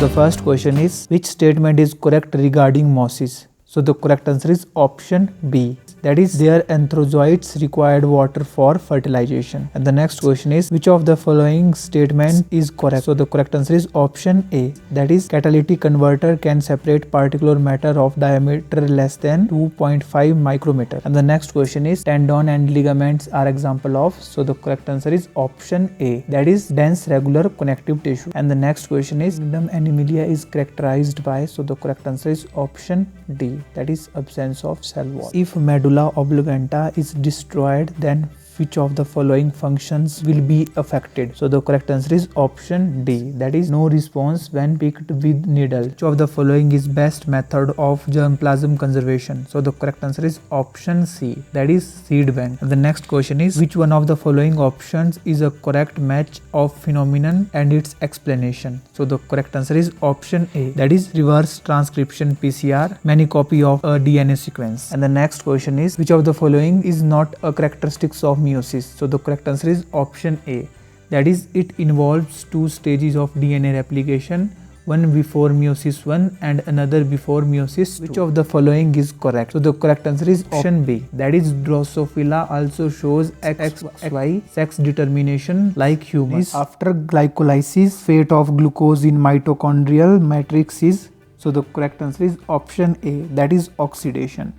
the first question is, which statement is correct regarding mosses? So the correct answer is option B. That is, their anthrozoites required water for fertilization. And the next question is, which of the following statement is correct? So the correct answer is option A. That is, catalytic converter can separate particulate matter of diameter less than 2.5 micrometer. And the next question is, tendon and ligaments are example of. So the correct answer is option A. That is, dense regular connective tissue. And the next question is, kingdom Animalia is characterized by. So the correct answer is option D. That is, absence of cell wall. If medulla oblongata is destroyed, then which of the following functions will be affected? So the correct answer is option D. That is, no response when picked with needle. Which of the following is best method of germplasm conservation? So the correct answer is option C. That is, seed bank. And the next question is, which one of the following options is a correct match of phenomenon and its explanation? So the correct answer is option A. That is, reverse transcription PCR, many copy of a DNA sequence. And the next question is, which of the following is not a characteristics of meiosis? So the correct answer is option A. That is, it involves two stages of DNA replication, one before meiosis 1 and another before meiosis 2. Which of the following is correct? So the correct answer is option B. That is, Drosophila also shows XY sex determination like humans. After glycolysis, fate of glucose in mitochondrial matrix is. So the correct answer is option A. That is, oxidation.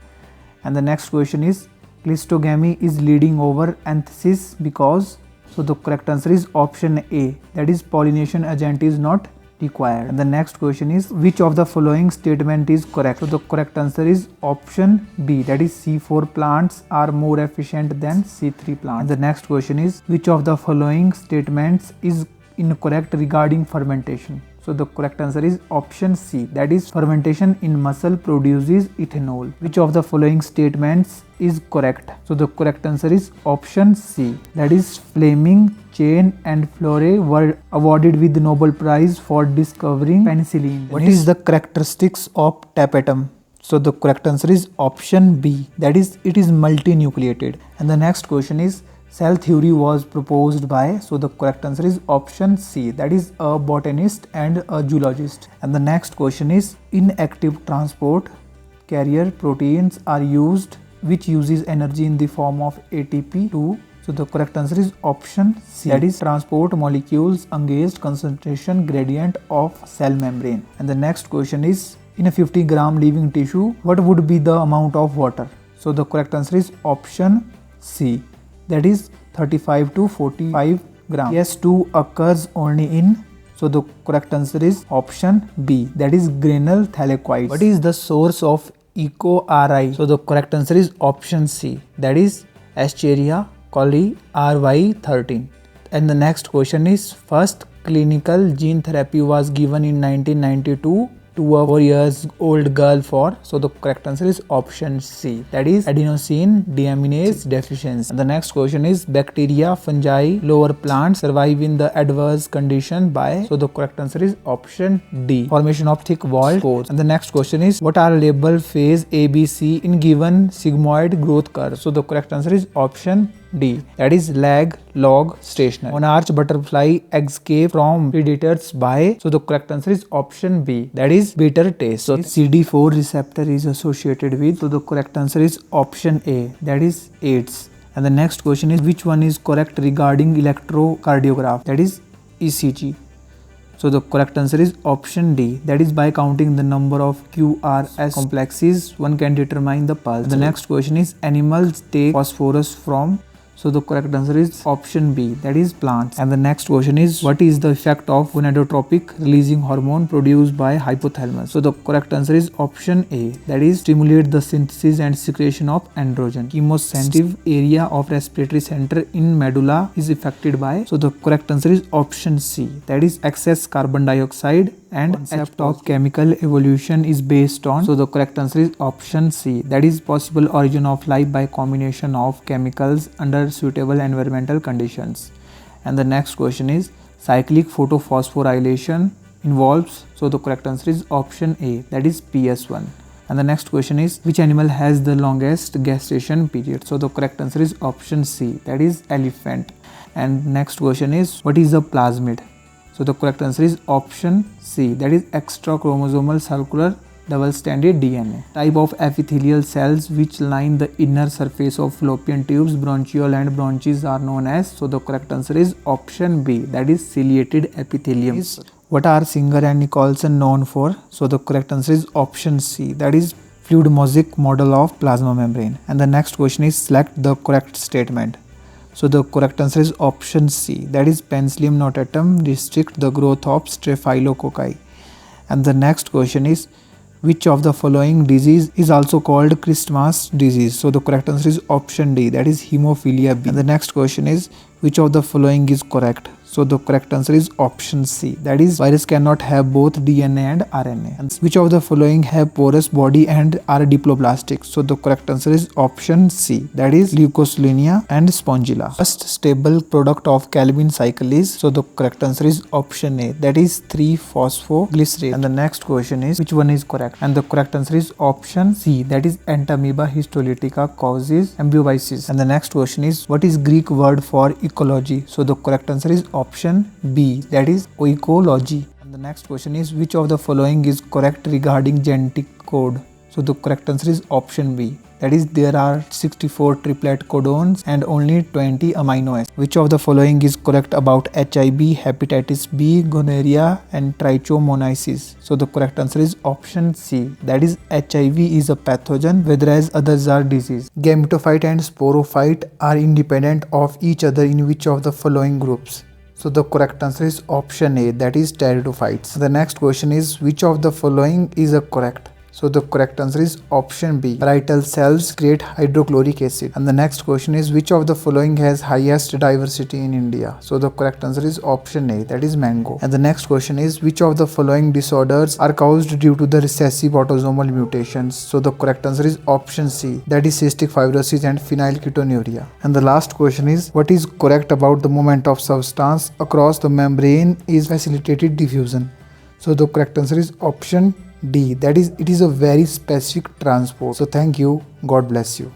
And the next question is, cleistogamy is leading over anthesis because. So the correct answer is option A. That is, pollination agent is not required. And the next question is, which of the following statement is correct? So the correct answer is option B. That is, C4 plants are more efficient than C3 plants. And the next question is, which of the following statements is incorrect regarding fermentation? So the correct answer is option C. That is, fermentation in muscle produces ethanol. Which of the following statements is correct? So the correct answer is option C. That is, Fleming, Chain and Flore were awarded with the Nobel Prize for discovering penicillin. What is the characteristics of tapetum? So the correct answer is option B. That is, it is multinucleated. And the next question is, cell theory was proposed by. So the correct answer is option C. That is, a botanist and a zoologist. And the next question is, inactive transport carrier proteins are used which uses energy in the form of ATP2. So the correct answer is option C. That is, transport molecules engaged concentration gradient of cell membrane. And the next question is, in a 50 gram living tissue, what would be the amount of water? So the correct answer is option C. That is, 35 to 45 grams. PS2 occurs only in. So the correct answer is option B. That is, granule thylakoids. What is the source of EcoRI? So the correct answer is option C. That is, Escherichia coli RY13. And the next question is, first clinical gene therapy was given in 1992 to a 4-year-old girl for. So the correct answer is option C. That is, adenosine deaminase deficiency. And the next question is, bacteria, fungi, lower plants survive in the adverse condition by. So the correct answer is option D. Formation of thick walled pores. And the next question is, what are labeled phase A, B, C in given sigmoid growth curve? So the correct answer is option D. That is, lag, log, stationary. Monarch butterfly escape from predators by. So the correct answer is option B. That is, bitter taste. So CD4 receptor is associated with. So the correct answer is option A. That is, AIDS. And the next question is, which one is correct regarding electrocardiograph? That is, ECG. So the correct answer is option D. That is, by counting the number of QRS complexes, one can determine the pulse. And the next question is, animals take phosphorus from. So the correct answer is option B. That is, plants. And the next question is, what is the effect of gonadotropic releasing hormone produced by hypothalamus? So the correct answer is option A. That is, stimulate the synthesis and secretion of androgen. Chemosensitive area of respiratory center in medulla is affected by. So the correct answer is option C. That is, excess carbon dioxide. And concept of chemical evolution is based on. So the correct answer is option C. That is, possible origin of life by combination of chemicals under suitable environmental conditions. And the next question is, cyclic photophosphorylation involves. So the correct answer is option A. That is, PS1. And the next question is, which animal has the longest gestation period? So the correct answer is option C. That is, elephant. And next question is, what is a plasmid? So the correct answer is option C, that is extra chromosomal circular double-stranded DNA. Type of epithelial cells which line the inner surface of fallopian tubes, bronchiole and bronchs are known as. So the correct answer is option B, that is ciliated epithelium. What are Singer and Nicholson known for? So the correct answer is option C, that is fluid mosaic model of plasma membrane. And the next question is select the correct statement. So the correct answer is option C, that is Penicillium notatum restrict the growth of staphylococci. And the next question is which of the following disease is also called Christmas disease? So the correct answer is option D, that is hemophilia B. And the next question is which of the following is correct? So the correct answer is option C, that is virus cannot have both DNA and RNA. And which of the following have porous body and are diploblastic? So the correct answer is option C, that is Leukocytonia and Spongilla. First stable product of Calvin cycle is, so the correct answer is option A, that is 3-phosphoglycerate. And the next question is which one is correct? And the correct answer is option C, that is Entamoeba histolytica causes amphibiosis. And the next question is what is Greek word for ecology? So the correct answer is option B, that is oikology. And the next question is which of the following is correct regarding genetic code? So the correct answer is option B, that is there are 64 triplet codons and only 20 amino acids. Which of the following is correct about HIV, hepatitis B, gonorrhea and trichomoniasis? So the correct answer is option C, that is HIV is a pathogen whereas others are disease. Gametophyte and sporophyte are independent of each other in which of the following groups? So the correct answer is option A, that is pteridophytes. The next question is which of the following is a correct? So the correct answer is option B, parietal cells create hydrochloric acid. And the next question is which of the following has highest diversity in India? So the correct answer is option A, that is mango. And the next question is which of the following disorders are caused due to the recessive autosomal mutations? So the correct answer is option C, that is cystic fibrosis and phenylketonuria. And the last question is what is correct about the movement of substance across the membrane is facilitated diffusion? So the correct answer is option D, that is it is a very specific transport. So thank you, God bless you.